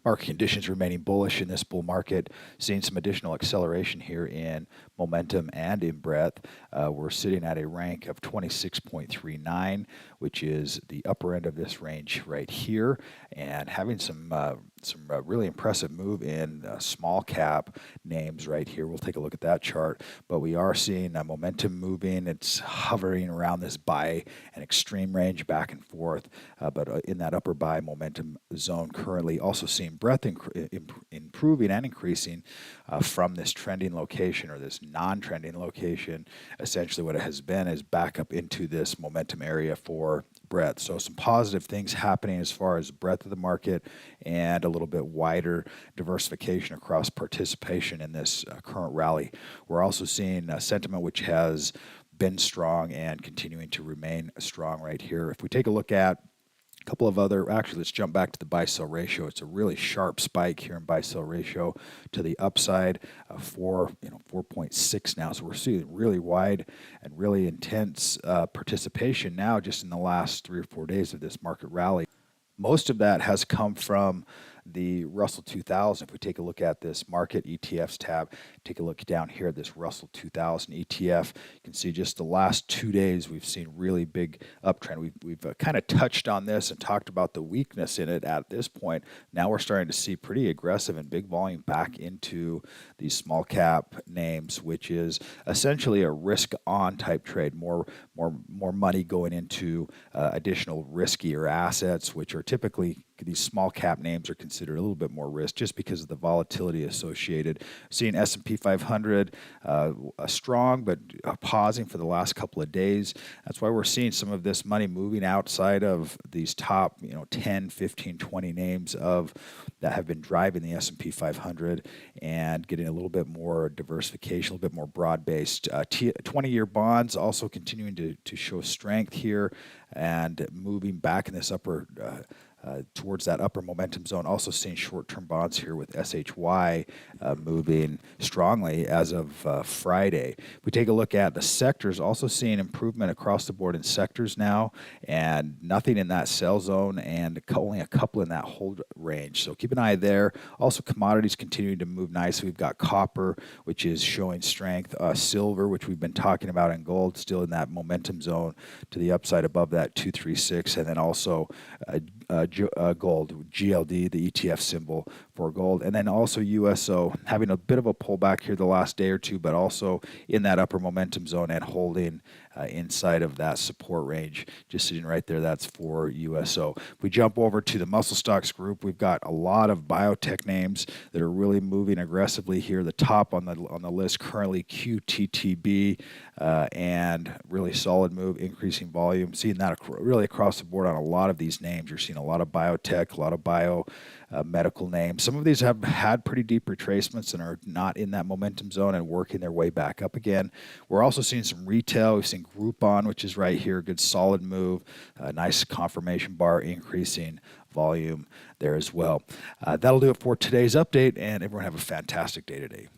Market conditions remaining bullish in this bull market, seeing some additional acceleration here in momentum and in breadth. We're sitting at a rank of 26.39, which is the upper end of this range right here, and having some really impressive move in small cap names right here. We'll take a look at that chart, but we are seeing momentum moving. It's hovering around this buy and extreme range back and forth, but in that upper buy momentum zone currently. Also seeing breadth improving and increasing from this trending location or this non-trending location. Essentially what it has been is back up into this momentum area for breadth. So some positive things happening as far as breadth of the market and a little bit wider diversification across participation in this current rally. We're also seeing sentiment which has been strong and continuing to remain strong right here. If we take a look at couple of other, actually let's jump back to the buy-sell ratio. It's a really sharp spike here in buy-sell ratio to the upside of 4.6 now. So we're seeing really wide and really intense participation now just in the last 3 or 4 days of this market rally. Most of that has come from the Russell 2000. If we take a look at this market ETFs tab, take a look down here at this Russell 2000 ETF, you can see just the last 2 days we've seen really big uptrend. We've kind of touched on this and talked about the weakness in it at this point. Now we're starting to see pretty aggressive and big volume back into these small cap names, which is essentially a risk on type trade, more money going into additional riskier assets, which are typically, these small cap names are considered a little bit more risk just because of the volatility associated. Seeing S&P 500 strong, but pausing for the last couple of days. That's why we're seeing some of this money moving outside of these top 10, 15, 20 names that have been driving the S&P 500 and getting a little bit more diversification, a little bit more broad-based. 20-year bonds also continuing to show strength here and moving back in this upper towards that upper momentum zone. Also seeing short-term bonds here with SHY moving strongly as of Friday. If we take a look at the sectors, also seeing improvement across the board in sectors now, and nothing in that sell zone, and only a couple in that hold range. So keep an eye there. Also commodities continuing to move nicely. We've got copper, which is showing strength. Silver, which we've been talking about, and gold still in that momentum zone to the upside above that 236, and then also gold, GLD, the ETF symbol for gold, and then also USO having a bit of a pullback here the last day or two, but also in that upper momentum zone and holding inside of that support range, just sitting right there. That's for USO. If we jump over to the muscle stocks group, we've got a lot of biotech names that are really moving aggressively here. The top on the list currently QTTB, and really solid move, increasing volume. Seeing that really across the board on a lot of these names. You're seeing a lot of biotech, a lot of biomedical names. Some of these have had pretty deep retracements and are not in that momentum zone and working their way back up again. We're also seeing some retail. We've seen Groupon, which is right here, good solid move, nice confirmation bar, increasing volume there as well. That'll do it for today's update, and everyone have a fantastic day today.